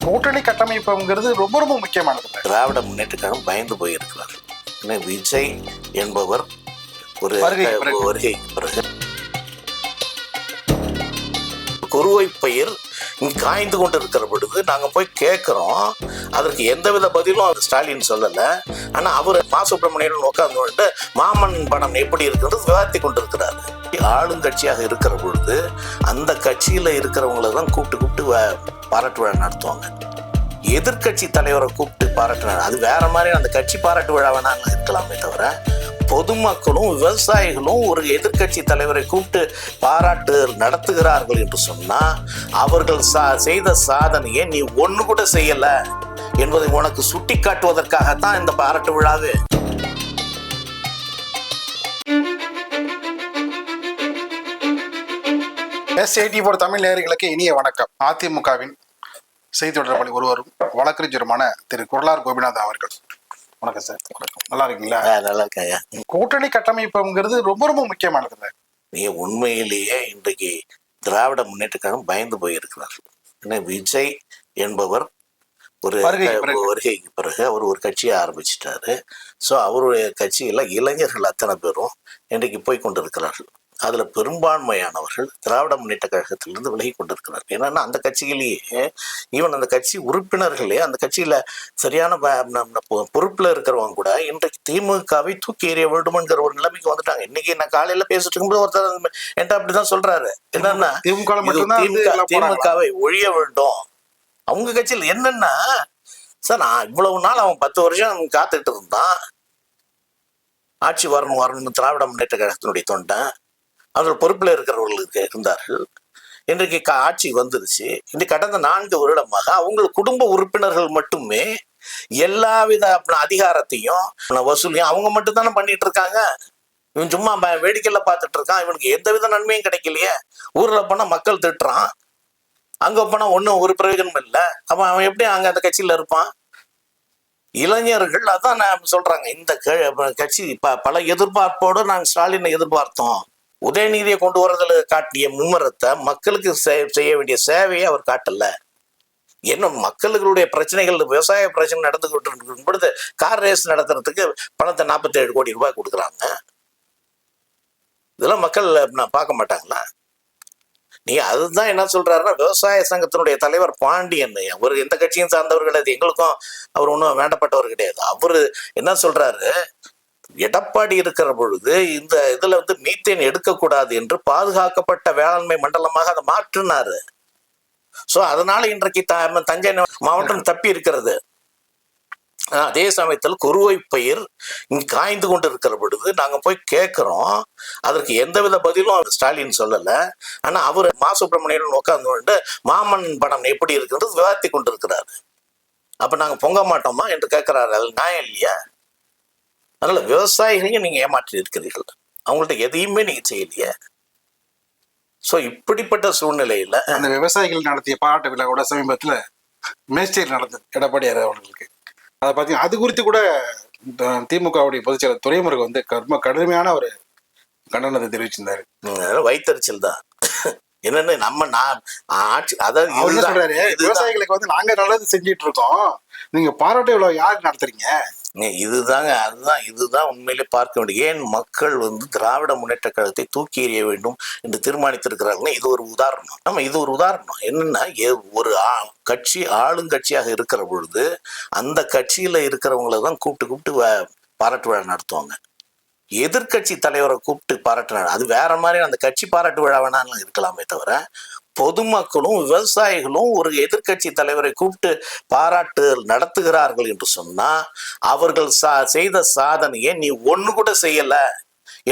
கூட்டணி கட்டமைப்புங்கிறது ரொம்ப ரொம்ப முக்கியமானது. திராவிட முன்னேற்ற கழகம் பயந்து போயிருக்கிறார். விஜய் என்பவர் ஒரு வருகைக்கு பிறகு குருவை பயிர் காய்ந்து கொண்டு இருக்கிற பொழுது நாங்கள் போய் கேட்குறோம். அதற்கு எந்தவித பதிலும் ஸ்டாலின் சொல்லலை. ஆனால் அவர் மா சுப்பிரமணியன் உட்கார்ந்து மாமன் படம் எப்படி இருக்குன்றது விவாதித்து கொண்டிருக்கிறாரு. ஆளுங்கட்சியாக இருக்கிற பொழுது அந்த கட்சியில் இருக்கிறவங்கள தான் கூப்பிட்டு பாராட்டு விழா நடத்துவாங்க. எதிர்கட்சி தலைவரை கூப்பிட்டு பாராட்டு அது வேற மாதிரி அந்த கட்சி பாராட்டு விழா வேணாலும் இருக்கலாமே தவிர, பொதுமக்களும் விவசாயிகளும் ஒரு எதிர்கட்சி தலைவரை கூப்பிட்டு பாராட்டு நடத்துகிறார்கள் என்று சொன்னா அவர்கள் செய்த சாதனையை நீ ஒண்ணு கூட செய்யல என்பதை உனக்கு சுட்டி காட்டுவதற்காகத்தான் இந்த பாராட்டு விழாவே. SAT தமிழ் நேயர்களுக்கு இனிய வணக்கம். அதிமுகவின் செய்தி தொடர்பாளி ஒருவரும் வழக்கறிஞருமான திரு குரலார் கோபிநாத் அவர்கள். வணக்கம் சார். வணக்கம். நல்லா இருக்கீங்களா? நல்லா இருக்கையா. கூட்டணி கட்டமைப்புங்கிறது ரொம்ப ரொம்ப முக்கியமானது. நீ உண்மையிலேயே இன்றைக்கு திராவிட முன்னேற்ற கழகம் பயந்து போயிருக்கிறார். விஜய் என்பவர் ஒரு வருகைக்கு பிறகு அவர் ஒரு கட்சியை ஆரம்பிச்சிட்டாரு. ஸோ அவருடைய கட்சியில் இளைஞர்கள் அத்தனை பேரும் இன்றைக்கு போய் கொண்டிருக்கிறார்கள். அதுல பெரும்பான்மையானவர்கள் திராவிட முன்னேற்ற கழகத்திலிருந்து விலகி கொண்டிருக்கிறார்கள். ஏன்னா அந்த கட்சியிலேயே ஈவன் அந்த கட்சி உறுப்பினர்களே அந்த கட்சியில சரியான பொறுப்புல இருக்கிறவங்க கூட இன்றைக்கு திமுகவை தூக்கி எறிய வேண்டும்ங்கிற ஒரு நிலைமைக்கு வந்துட்டாங்க. இன்னைக்கு நான் காலையில பேசிட்டு இருக்கும்போது ஒருத்தர் என்கிட்ட அப்படிதான் சொல்றாரு. என்னன்னா திமுகவை ஒழிய வேண்டும். அவங்க கட்சியில் என்னன்னா சார், நான் இவ்வளவு நாள் அவன் 10 வருஷம் காத்துட்டு இருந்தான், ஆட்சி வரணும்னு திராவிட முன்னேற்ற கழகத்தினுடைய தொண்டை அவர்கள் பொறுப்பில் இருக்கிறவர்களுக்கு இருந்தார்கள். இன்றைக்கு ஆட்சி வந்துருச்சு. இன்றைக்கு கடந்த 4 வருடமாக அவங்க குடும்ப உறுப்பினர்கள் மட்டுமே எல்லாவித அதிகாரத்தையும் வசூலையும் அவங்க மட்டும் தானே பண்ணிட்டு இருக்காங்க. இவன் சும்மா வேடிக்கையில பார்த்துட்டு இருக்கான். இவனுக்கு எந்தவித நன்மையும் கிடைக்கலையே. ஊர்ல போனா மக்கள் திட்டுறான், அங்க போனா ஒன்றும் ஒரு பிரயோஜனம் இல்லை. அவன் எப்படி அங்க அந்த கட்சியில இருப்பான்? இளைஞர்கள் அதான் நான் சொல்றாங்க, இந்த கட்சி பல எதிர்பார்ப்போடு நாங்கள் ஸ்டாலினை எதிர்பார்த்தோம். உதயநிதியை கொண்டு வரதுல காட்டிய மும்முரத்தை மக்களுக்கு செய்ய வேண்டிய சேவையை அவர் காட்டல. என்ன மக்களுடைய பிரச்சனைகள், விவசாய பிரச்சனை நடந்துகிட்டு இருக்கும் பொழுது கார் ரேஸ் நடத்துறதுக்கு பணத்தை 47 கோடி ரூபாய் கொடுக்குறாங்க. இதெல்லாம் மக்கள் பார்க்க மாட்டாங்களா? நீங்க அதுதான் என்ன சொல்றாருன்னா, விவசாய சங்கத்தினுடைய தலைவர் பாண்டியன் அவர் எந்த கட்சியும் சார்ந்தவர் கிடையாது, எங்களுக்கும் அவர் ஒன்றும் வேண்டப்பட்டவர் கிடையாது. அவரு என்ன சொல்றாரு, எடப்பாடி இருக்கிற பொழுது இந்த இதுல மீத்தேன் எடுக்கக்கூடாது என்று பாதுகாக்கப்பட்ட வேளாண்மை மண்டலமாக அதை மாற்றினாரு. சோ அதனால இன்றைக்கு தஞ்சை மாவட்டம் தப்பி இருக்கிறது. அதே சமயத்தில் குருவை பயிர் காய்ந்து கொண்டு இருக்கிற பொழுது நாங்க போய் கேட்கிறோம். அதற்கு எந்தவித பதிலும் ஸ்டாலின் சொல்லல. ஆனா அவர் மா சுப்பிரமணியன் உட்கார்ந்து மாமன் படம் எப்படி இருக்குன்றது விவாதித்து கொண்டிருக்கிறாரு. அப்ப நாங்க பொங்க மாட்டோமா என்று கேட்கிறாரு. அது நியாயம் இல்லையா? அதனால விவசாயிகளையும் நீங்க ஏமாற்றி இருக்கிறீர்கள், அவங்கள்ட்ட எதையுமே நீங்க செய்யலையே. சோ இப்படிப்பட்ட சூழ்நிலையில அந்த விவசாயிகள் நடத்திய பாராட்டு விழாவோட சமீபத்துல மேஸ்டேரி நடந்தது எடப்பாடியார் அவர்களுக்கு. அதை பார்த்தீங்கன்னா அது குறித்து கூட திமுகவுடைய பொதுச்செயலர் துரைமுருகன் கடுமையான ஒரு கண்டனத்தை தெரிவிச்சிருந்தாரு. வைத்தறிச்சல் தான். என்னன்னு சொல்றாரு, விவசாயிகளுக்கு நாங்க நல்லது செஞ்சிட்டு இருக்கோம், நீங்க பாராட்டு விழா யாருக்கு நடத்துறீங்க? இதுதான் உண்மையிலே பார்க்க வேண்டிய. ஏன் மக்கள் திராவிட முன்னேற்ற கழகத்தை தூக்கி எறிய வேண்டும் என்று தீர்மானித்திருக்கிறார்கள். இது ஒரு உதாரணம். இது ஒரு உதாரணம். என்னன்னா, ஒரு கட்சி ஆளுங்கட்சியாக இருக்கிற பொழுது அந்த கட்சியில இருக்கிறவங்கள தான் கூப்பிட்டு பாராட்டு விழா நடத்துவாங்க. எதிர்கட்சி தலைவரை கூப்பிட்டு பாராட்டு அது வேற மாதிரி அந்த கட்சி பாராட்டு விழா வேணாலும் இருக்கலாமே தவிர, பொதுமக்களும் விவசாயிகளும் ஒரு எதிர்கட்சி தலைவரை கூப்பிட்டு பாராட்டு நடத்துகிறார்கள் என்று சொன்னா அவர்கள் செய்த சாதனையை நீ ஒண்ணு கூட செய்யல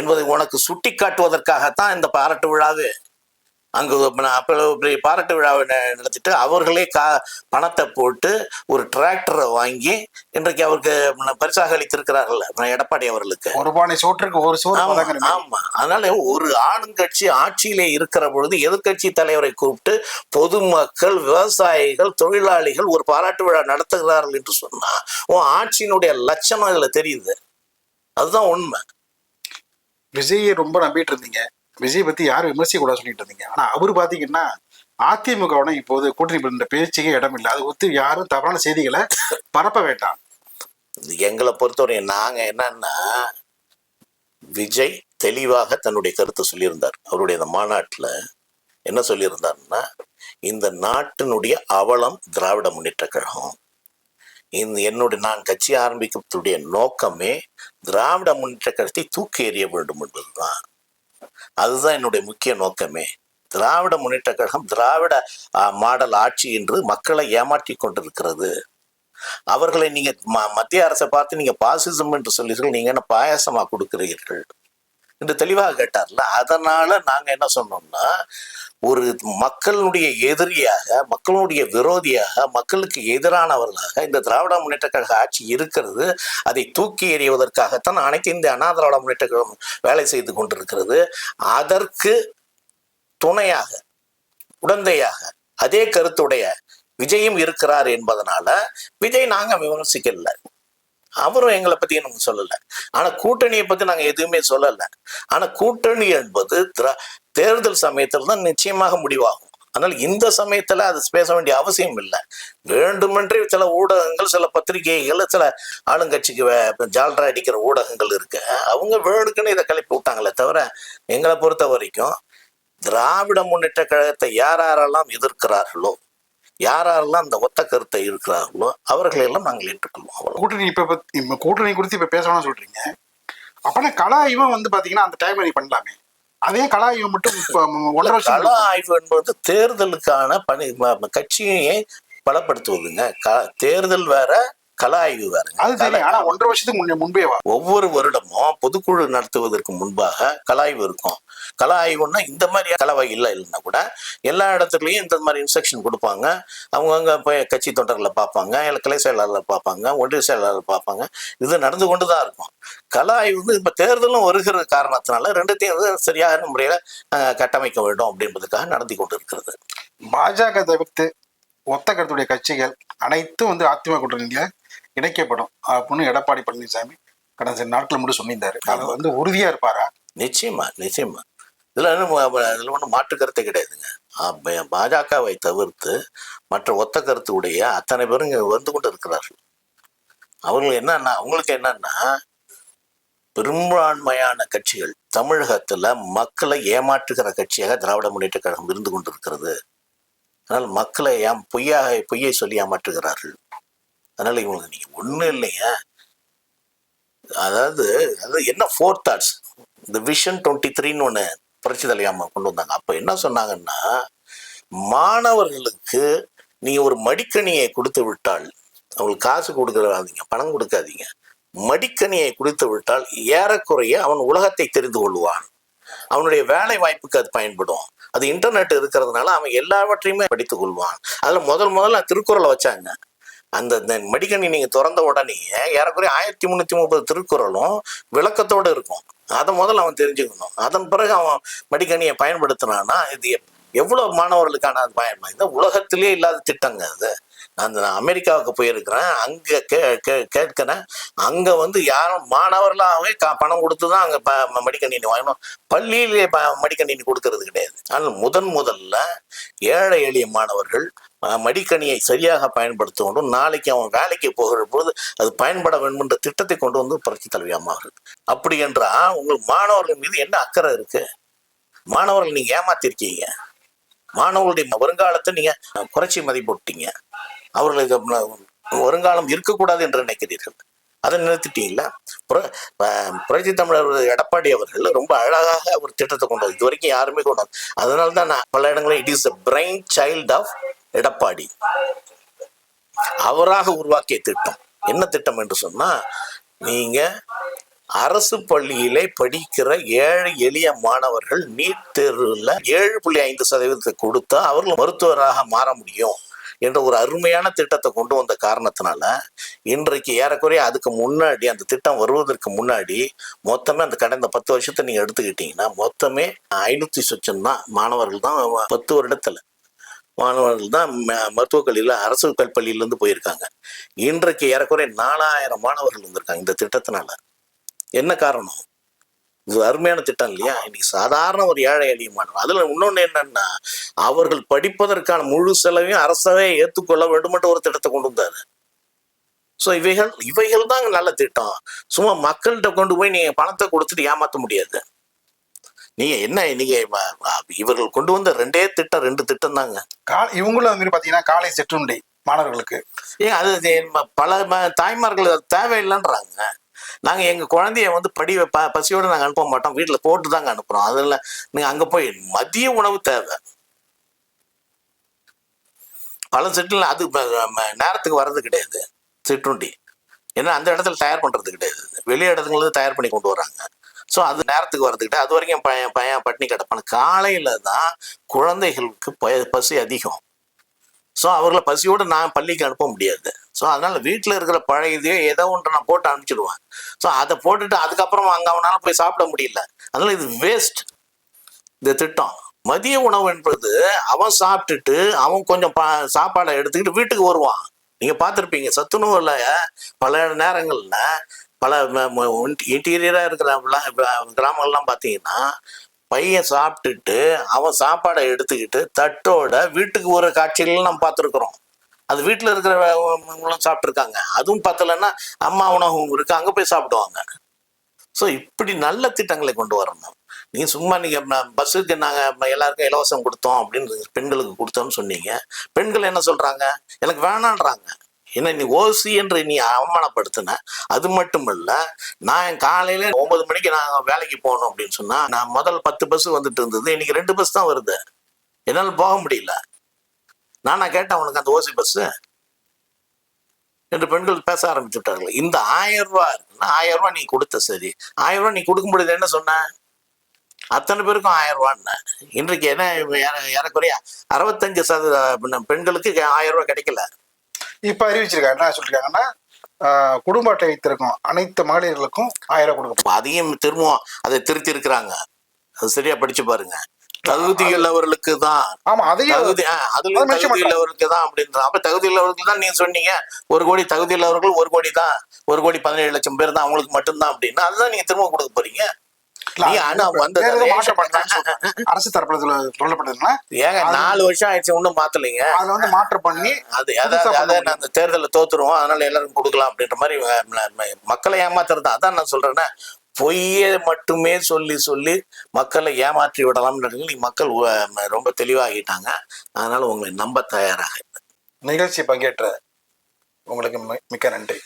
என்பதை உனக்கு சுட்டி காட்டுவதற்காகத்தான் இந்த பாராட்டு விழாவே. அங்கு பாராட்டு விழாவை நடத்திட்டு அவர்களே பணத்தை போட்டு ஒரு டிராக்டரை வாங்கி இன்றைக்கு அவருக்கு பரிசாக அளித்திருக்கிறார்கள் எடப்பாடி அவர்களுக்கு. ஆமா. அதனால ஒரு ஆளுங்கட்சி ஆட்சியிலே இருக்கிற பொழுது எதிர்கட்சி தலைவரை கூப்பிட்டு பொதுமக்கள், விவசாயிகள், தொழிலாளிகள் ஒரு பாராட்டு விழா நடத்துகிறார்கள் என்று சொன்னா உன் ஆட்சியினுடைய லட்சணம் இதுல தெரியுது. அதுதான் உண்மை. விஜயை ரொம்ப நம்பிட்டு இருந்தீங்க, விஜய் பத்தி யாரும் விமர்சிக்க கூட சொல்லிட்டு இருந்தீங்க. ஆனா அவரு பாத்தீங்கன்னா அதிமுகவுடன் இப்போது கூட்டணி இந்த பேச்சுக்கே இடம் இல்லை. அது ஒத்து யாரும் தவறான செய்திகளை பரப்ப வேண்டாம். எங்களை பொறுத்தவரை நாங்க என்னன்னா, விஜய் தெளிவாக தன்னுடைய கருத்தை சொல்லியிருந்தார். அவருடைய அந்த மாநாட்டில் என்ன சொல்லியிருந்தாருன்னா, இந்த நாட்டினுடைய அவலம் திராவிட முன்னேற்ற கழகம். நான் கட்சி ஆரம்பிக்கக்கூடிய நோக்கமே திராவிட முன்னேற்ற கழகத்தை தூக்கி எறிய வேண்டும் என்பதுதான். அதுதான் என்னுடைய முக்கிய நோக்கமே. திராவிட முன்னேற்ற கழகம் திராவிட மாடல் ஆட்சி என்று மக்களை ஏமாற்றி கொண்டிருக்கிறது. அவர்களை நீங்க மத்திய அரசை பார்த்து நீங்க பாசிசம் என்று சொல்லிர்கள், நீங்க என்ன பாயாசமா கொடுக்கிறீர்கள் என்று தெளிவாக கேட்டார்ல. அதனால நாங்க என்ன சொன்னோம்னா, ஒரு மக்களுடைய எதிரியாக, மக்களுடைய விரோதியாக, மக்களுக்கு எதிரானவர்களாக இந்த திராவிட முன்னேற்ற கழக ஆட்சி இருக்கிறது. அதை தூக்கி எறிவதற்காகத்தான் அனைத்து இந்திய அண்ணா திராவிட முன்னேற்ற கழகம் வேலை செய்து கொண்டிருக்கிறது. அதற்கு துணையாக, உடந்தையாக அதே கருத்துடைய விஜயும் இருக்கிறார் என்பதனால விஜய் நாங்க விமர்சிக்கல, அவரும் எங்களை பத்தி நம்ம சொல்லல. ஆனா கூட்டணியை பத்தி நாங்க எதுவுமே சொல்லல. ஆனா கூட்டணி என்பது தேர்தல் சமயத்தில் தான் நிச்சயமாக முடிவாகும். அதனால இந்த சமயத்துல அது பேச வேண்டிய அவசியம் இல்லை. வேண்டுமென்றே சில ஊடகங்கள், சில பத்திரிகைகள், சில ஆளுங்கட்சிக்கு ஜால்ரா அடிக்கிற ஊடகங்கள் இருக்கு. அவங்க வேணுக்குன்னு இதை கிளப்பி விட்டாங்களே தவிர, எங்களை பொறுத்த வரைக்கும் திராவிட முன்னேற்ற கழகத்தை யாரெல்லாம் எதிர்க்கிறார்களோ, யாரெல்லாம் அந்த ஒத்த கருத்தை இருக்கிறார்களோ அவர்களெல்லாம் நாங்கள் ஏற்றுக்கொள்வோம். கூட்டணி இப்ப கூட்டணி குறித்து இப்ப பேசணும்னு சொல்றீங்க. அப்பனா கலா ஆய்வும் பாத்தீங்கன்னா அந்த டைம்ல நீ பண்ணலாமே. அதே கலா ஆய்வு மட்டும் 1.5 வருஷம். கலா ஆய்வு என்பது தேர்தலுக்கான பணி, கட்சியை பலப்படுத்துவதுங்க. தேர்தல் வேற, கலா ஆய்வு வேற. அது தெரியும். ஆனா 1.5 வருஷத்துக்கு முன்பே ஒவ்வொரு வருடமும் பொதுக்குழு நடத்துவதற்கு முன்பாக கலாய்வு இருக்கும். கலா ஆய்வுன்னா இந்த மாதிரி கலவை இல்லைன்னா கூட எல்லா இடத்துலையும் இந்த மாதிரி இன்ஸ்ட்ரக்ஷன் கொடுப்பாங்க. அவங்கவுங்க போய் கட்சி தொண்டர்களை பார்ப்பாங்க, இல்லை கிளை செயலாளர் பார்ப்பாங்க, ஒன்றிய செயலாளர் பார்ப்பாங்க. இது நடந்து கொண்டு தான் இருக்கும். கலா ஆய்வு இப்ப தேர்தலும் வருகிற காரணத்தினால ரெண்டுத்தையும் சரியான முறையில கட்டமைக்க வேண்டும் அப்படின்றதுக்காக நடத்தி கொண்டு இருக்கிறது. பாஜக தவிர்த்து ஒத்த கருத்துடைய கட்சிகள் அனைத்தும் அதிமுக கூட்டணியில இணைக்கப்படும் அப்படின்னு எடப்பாடி பழனிசாமி கடந்த சில நாட்கள் மட்டும் சொல்லியிருந்தாரு. அது உறுதியா இருப்பாரா? நிச்சயமா, நிச்சயமா. இதுல ஒன்றும் மாற்று கருத்தை கிடையாதுங்க. பாஜகவை தவிர்த்து மற்ற ஒத்த கருத்து உடைய அத்தனை பேரும் இங்க வந்து கொண்டு இருக்கிறார்கள். அவங்களுக்கு என்னன்னா, பெரும்பான்மையான கட்சிகள் தமிழகத்துல மக்களை ஏமாற்றுகிற கட்சியாக திராவிட முன்னேற்ற கழகம் இருந்து கொண்டிருக்கிறது. அதனால் மக்களை பொய்யை சொல்லி ஏமாற்றுகிறார்கள். அதனால இவங்களுக்கு நீங்க ஒண்ணும் இல்லைங்க. அதாவது என்ன 4 தாட்ஸ், இந்த விஷன் 23ன்னு ஒண்ணு புரட்சி தலையாம கொண்டு வந்தாங்க. அப்ப என்ன சொன்னாங்கன்னா, மாணவர்களுக்கு நீங்க ஒரு மடிக்கணியை கொடுத்து விட்டால், அவங்களுக்கு காசு கொடுக்காதீங்க, பணம் கொடுக்காதீங்க, மடிக்கணியை கொடுத்து விட்டால் ஏறக்குறைய அவன் உலகத்தை தெரிந்து கொள்வான். அவனுடைய வேலை வாய்ப்புக்கு அது பயன்படும். அது இன்டர்நெட் இருக்கிறதுனால அவன் எல்லாவற்றையுமே படித்துக் கொள்வான். அதுல முதல்ல திருக்குறளை வச்சாங்க. அந்த மடிக்கணி நீங்க திறந்த உடனே ஏறக்குறைய 1330 திருக்குறளும் விளக்கத்தோடு இருக்கும். அதை முதல்ல அவன் தெரிஞ்சுக்கணும். அதன் பிறகு அவன் மடிக்கணியை பயன்படுத்தினான்னா இது எவ்வளவு மாணவர்களுக்கான அது பயன்படும். இந்த உலகத்திலே இல்லாத திட்டங்க அது. நான் அமெரிக்காவுக்கு போயிருக்கிறேன். அங்க கேட்கிறேன், அங்க யாரும் மாணவர்களாகவே பணம் கொடுத்துதான் அங்க மடிக்கணினி வாங்கணும். பள்ளியிலே மடிக்கணினி கொடுக்கறது கிடையாது. ஆனால் முதல்ல ஏழை எளிய மாணவர்கள் மடிக்கணியை சரியாக பயன்படுத்த வேண்டும். நாளைக்கு அவன் வேலைக்கு போகிற பொழுது அது பயன்பட வேண்டும் என்ற திட்டத்தை கொண்டு வந்து புரட்சி தலைவி அம்மா அவர்கள். அப்படி என்றா உங்களுக்கு மாணவர்கள் மீது என்ன அக்கறை இருக்கு? மாணவர்கள் நீங்க ஏமாத்திருக்கீங்க. மாணவர்களுடைய வருங்காலத்தை நீங்க குறைச்சி மதிப்பிட்டீங்க. அவர்களுக்கு வருங்காலம் இருக்கக்கூடாது என்று நினைக்கிறீர்கள். அதை நிறுத்திட்டீங்களா? புரட்சி தமிழர் எடப்பாடி அவர்கள் ரொம்ப அழகாக ஒரு திட்டத்தை கொண்டு வந்து இது வரைக்கும் யாருமே கொண்டு வந்து, அதனால்தான் நான் பல இடங்களில் it is the brain child of Edappadi. அவராக உருவாக்கிய திட்டம் என்ன திட்டம் என்று சொன்னா, நீங்க அரசு பள்ளியிலே படிக்கிற ஏழை எளிய மாணவர்கள் நீட் தேர்வுல 7.5% கொடுத்தா அவர்கள் மருத்துவராக மாற முடியும் என்ற ஒரு அருமையான திட்டத்தை கொண்டு வந்த காரணத்தினால இன்றைக்கு ஏறக்குறைய அதுக்கு முன்னாடி, அந்த திட்டம் வருவதற்கு முன்னாடி மொத்தமே அந்த கடந்த 10 வருஷத்தை நீங்க எடுத்துக்கிட்டீங்கன்னா மொத்தமே 500 சொச்சம் தான் மாணவர்கள் தான் 10 வருடத்துல மாணவர்கள் தான் மருத்துவக் கல்வியில அரசு கல்பள்ளியிலிருந்து போயிருக்காங்க. இன்றைக்கு ஏறக்குறைய 4000 மாணவர்கள் வந்திருக்காங்க இந்த திட்டத்தினால. என்ன காரணம்? இது அருமையான திட்டம் இல்லையா? இன்னைக்கு சாதாரண ஒரு ஏழை எளிய மாணவன், அதுல இன்னொன்னு என்னன்னா, அவர்கள் படிப்பதற்கான முழு செலவையும் அரசவே ஏற்றுக்கொள்ள வேண்டும் ஒரு திட்டத்தை கொண்டு வந்தாரு. ஸோ இவைகள் தான் நல்ல திட்டம். சும்மா மக்கள்கிட்ட கொண்டு போய் நீங்க பணத்தை கொடுத்துட்டு ஏமாத்த முடியாது. நீங்க என்ன நீங்க இவர்கள் கொண்டு வந்த ரெண்டு திட்டம் தாங்க. இவங்களும் அது மாதிரி பாத்தீங்கன்னா காலை சிற்றுண்டி மாணவர்களுக்கு ஏன் அது பல தாய்மார்கள் அது தேவையில்லைன்றாங்க. நாங்க எங்க குழந்தைய வந்து பசியோட நாங்க அனுப்ப மாட்டோம், வீட்டுல போட்டு தாங்க அனுப்புறோம். அதில் நீங்க அங்க போய் மதிய உணவு தேவை. பல சிற்றுல அது நேரத்துக்கு வர்றது கிடையாது சிற்றுண்டி. ஏன்னா அந்த இடத்துல தயார் பண்றது கிடையாது, வெளி இடத்துல தயார் பண்ணி கொண்டு வராங்க. ஸோ அது நேரத்துக்கு வர்றது கிடையாது. அது வரைக்கும் பையன் பட்டினி கிடப்பான். காலையில தான் குழந்தைகளுக்கு பசி அதிகம். ஸோ அவர்களை பசியோடு நான் பள்ளிக்கு அனுப்ப முடியாது. ஸோ அதனால வீட்டில் இருக்கிற பழைய இதையோ ஏதோ ஒன்று நான் போட்டு அனுப்பிச்சிடுவேன். ஸோ அதை போட்டுட்டு அதுக்கப்புறம் அங்கே அவனால போய் சாப்பிட முடியல. அதனால இது வேஸ்ட் இந்த திட்டம். மதிய உணவு என்பது அவன் சாப்பிட்டுட்டு அவன் கொஞ்சம் சாப்பாடை எடுத்துக்கிட்டு வீட்டுக்கு வருவான். நீங்க பார்த்துருப்பீங்க சத்துணவுல பல நேரங்கள்ல பல இன்டீரியரா இருக்கிற கிராமங்கள்லாம் பார்த்தீங்கன்னா, பையன் சாப்பிட்டுட்டு அவன் சாப்பாடை எடுத்துக்கிட்டு தட்டோட வீட்டுக்கு ஒரு காட்சிகள் நம்ம பார்த்துருக்குறோம். அது வீட்டில் இருக்கிறவங்களும் சாப்பிட்ருக்காங்க. அதுவும் பார்த்தலைன்னா அம்மா உணவு இருக்கு, அங்கே போய் சாப்பிடுவாங்க. ஸோ இப்படி நல்ல திட்டங்களை கொண்டு வரணும். நீங்க சும்மா நீங்க பஸ்ஸுக்கு நாங்கள் எல்லாருக்கும் இலவசம் கொடுத்தோம் அப்படின்னு பெண்களுக்கு கொடுத்தோம்னு சொன்னீங்க. பெண்கள் என்ன சொல்றாங்க? எனக்கு வேணான்றாங்க. ஏன்னா நீ ஓசி என்று நீ அவமானப்படுத்தின. அது மட்டும் இல்ல, நான் காலையில 9 மணிக்கு நான் வேலைக்கு போகணும் அப்படின்னு சொன்னா, நான் முதல் 10 பஸ் வந்துட்டு இருந்தது, இன்னைக்கு 2 பஸ் தான் வருது. என்னால போக முடியல. நானா கேட்டேன் உனக்கு அந்த ஓசி பஸ் என்று பெண்கள் பேச ஆரம்பிச்சு விட்டார்கள். இந்த 1000 ரூபாய் இருக்குன்னா 1000 ரூபாய் நீ கொடுத்த சரி, 1000 ரூபாய் நீ கொடுக்க முடியாது என்ன சொன்ன? அத்தனை பேருக்கும் 1000 ரூபான்னு. இன்றைக்கு என்ன ஏறக்குறைய 65% பெண்களுக்கு 1000 ரூபாய் கிடைக்கல. இப்ப அறிவிச்சிருக்காங்க. என்ன சொல்லிருக்காங்கன்னா, குடும்ப அட்டை வைத்திருக்கும் அனைத்து மகளிர்களுக்கும் 1000 ரூபாய் கொடுக்கும். அதையும் திரும்பவும் அதை திருத்தி இருக்கிறாங்க. அது சரியா படிச்சு பாருங்க. தகுதி உள்ளவர்களுக்கு தான். ஆமா, அதையும் அதுல தகுதி உள்ளவர்களுக்கு தான் அப்படின்ற. அப்ப தகுதி உள்ளவர்களுக்கு தான் நீங்க சொன்னீங்க. 1 கோடி தகுதி உள்ளவர்கள் 1 கோடி தான், 1,17,00,000 பேர் தான் அவங்களுக்கு மட்டும்தான் அப்படின்னா, அதுதான் நீங்க திரும்ப கொடுக்க போறீங்க. அரசு தரப்புல சொல்லப்பட்டதுன்னா ஏங்க 4 வருஷம் ஆயிடுச்சு, ஒன்னும் மாத்தலைங்க. அதுல வந்து மாற்றம் பண்ணி அந்த தேர்தலில் தோத்துருவோம், அதனால எல்லாருக்கும் கொடுக்கலாம் அப்படின்ற மாதிரி மக்களை ஏமாத்துறது. அதான் நான் சொல்றேன்னா, பொய்யை மட்டுமே சொல்லி சொல்லி மக்களை ஏமாற்றி விடலாம்னு மக்கள் ரொம்ப தெளிவாகிட்டாங்க. அதனால உங்களை நம்ப தயாராக. நிகழ்ச்சி பங்கேற்ற உங்களுக்கு மிக்க நன்றி.